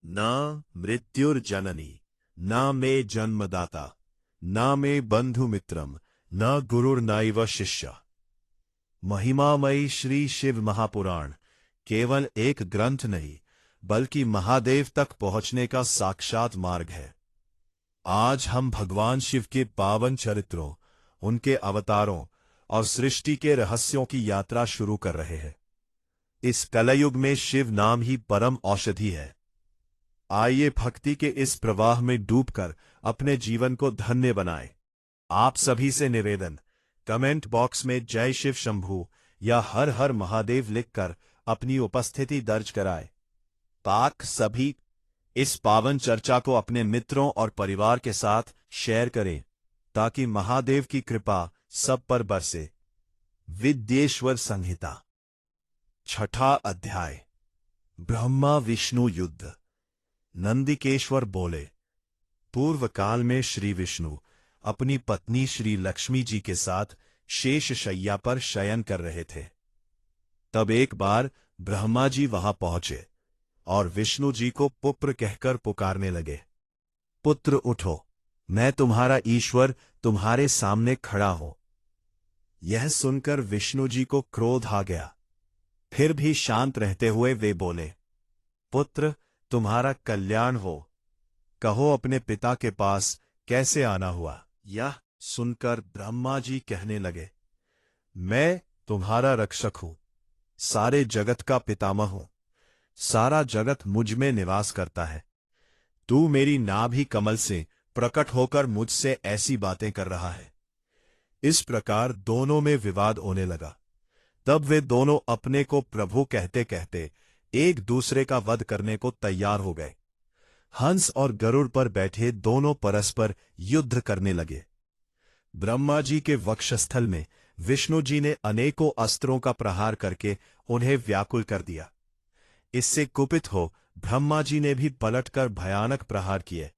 न मृत्युर्जननी न मे जन्मदाता न मे बंधुमित्रम न गुरुर्नैव शिष्य। महिमामयी श्री शिव महापुराण केवल एक ग्रंथ नहीं बल्कि महादेव तक पहुंचने का साक्षात मार्ग है। आज हम भगवान शिव के पावन चरित्रों, उनके अवतारों और सृष्टि के रहस्यों की यात्रा शुरू कर रहे हैं। इस कलयुग में शिव नाम ही परम औषधि है। आइए भक्ति के इस प्रवाह में डूबकर अपने जीवन को धन्य बनाएं। आप सभी से निवेदन, कमेंट बॉक्स में जय शिव शंभू या हर हर महादेव लिखकर अपनी उपस्थिति दर्ज कराएं। पाक सभी इस पावन चर्चा को अपने मित्रों और परिवार के साथ शेयर करें ताकि महादेव की कृपा सब पर बरसे। विद्येश्वर संहिता, छठा अध्याय। ब्रह्मा विष्णु युद्ध। नंदिकेश्वर बोले, पूर्व काल में श्री विष्णु अपनी पत्नी श्री लक्ष्मी जी के साथ शेष शैया पर शयन कर रहे थे। तब एक बार ब्रह्मा जी वहां पहुंचे और विष्णु जी को पुत्र कहकर पुकारने लगे। पुत्र उठो, मैं तुम्हारा ईश्वर तुम्हारे सामने खड़ा हूं। यह सुनकर विष्णु जी को क्रोध आ गया। फिर भी शांत रहते हुए वे बोले, पुत्र तुम्हारा कल्याण हो, कहो अपने पिता के पास कैसे आना हुआ। यह सुनकर ब्रह्मा जी कहने लगे, मैं तुम्हारा रक्षक हूं, सारे जगत का पितामह हूं, सारा जगत मुझ में निवास करता है। तू मेरी नाभि कमल से प्रकट होकर मुझसे ऐसी बातें कर रहा है। इस प्रकार दोनों में विवाद होने लगा। तब वे दोनों अपने को प्रभु कहते कहते एक दूसरे का वध करने को तैयार हो गए। हंस और गरुड़ पर बैठे दोनों परस्पर युद्ध करने लगे। ब्रह्मा जी के वक्षस्थल में विष्णु जी ने अनेकों अस्त्रों का प्रहार करके उन्हें व्याकुल कर दिया। इससे कुपित हो ब्रह्मा जी ने भी पलटकर भयानक प्रहार किए।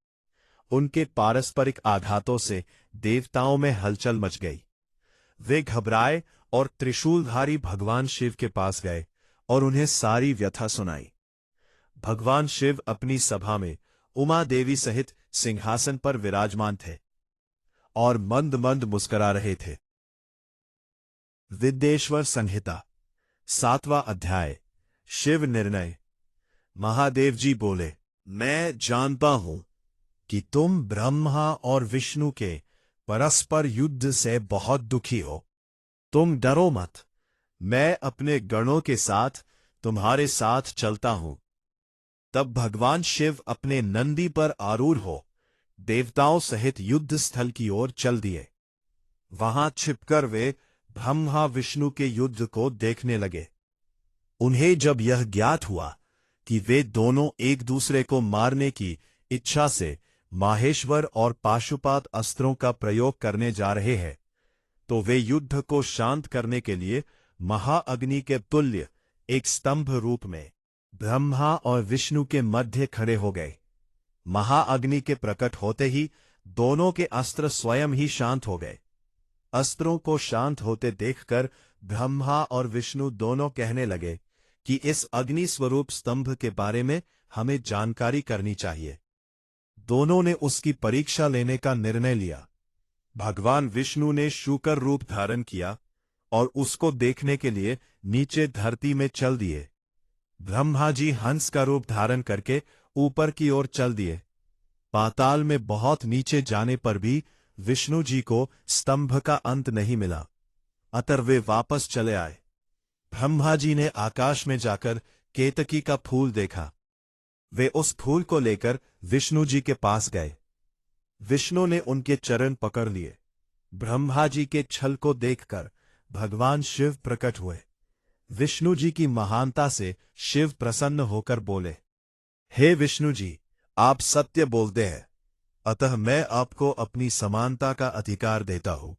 उनके पारस्परिक आघातों से देवताओं में हलचल मच गई। वे घबराए और त्रिशूलधारी भगवान शिव के पास गए और उन्हें सारी व्यथा सुनाई। भगवान शिव अपनी सभा में उमा देवी सहित सिंहासन पर विराजमान थे और मंद मंद मुस्कुरा रहे थे। विद्येश्वर संहिता, सातवां अध्याय। शिव निर्णय। महादेव जी बोले, मैं जानता हूं कि तुम ब्रह्मा और विष्णु के परस्पर युद्ध से बहुत दुखी हो। तुम डरो मत, मैं अपने गणों के साथ तुम्हारे साथ चलता हूं। तब भगवान शिव अपने नंदी पर आरूढ़ हो देवताओं सहित युद्ध स्थल की ओर चल दिए। वहां छिपकर वे ब्रह्मा विष्णु के युद्ध को देखने लगे। उन्हें जब यह ज्ञात हुआ कि वे दोनों एक दूसरे को मारने की इच्छा से माहेश्वर और पाशुपात अस्त्रों का प्रयोग करने जा रहे हैं, तो वे युद्ध को शांत करने के लिए महाअग्नि के तुल्य एक स्तंभ रूप में ब्रह्मा और विष्णु के मध्य खड़े हो गए। महाअग्नि के प्रकट होते ही दोनों के अस्त्र स्वयं ही शांत हो गए। अस्त्रों को शांत होते देखकर ब्रह्मा और विष्णु दोनों कहने लगे कि इस अग्नि स्वरूप स्तंभ के बारे में हमें जानकारी करनी चाहिए। दोनों ने उसकी परीक्षा लेने का निर्णय लिया। भगवान विष्णु ने शूकर रूप धारण किया और उसको देखने के लिए नीचे धरती में चल दिए। ब्रह्मा जी हंस का रूप धारण करके ऊपर की ओर चल दिए। पाताल में बहुत नीचे जाने पर भी विष्णु जी को स्तंभ का अंत नहीं मिला, अतः वे वापस चले आए। ब्रह्मा जी ने आकाश में जाकर केतकी का फूल देखा। वे उस फूल को लेकर विष्णु जी के पास गए। विष्णु ने उनके चरण पकड़ लिए। ब्रह्मा जी के छल को देखकर भगवान शिव प्रकट हुए। विष्णु जी की महानता से शिव प्रसन्न होकर बोले, हे विष्णु जी, आप सत्य बोलते हैं, अतः मैं आपको अपनी समानता का अधिकार देता हूं।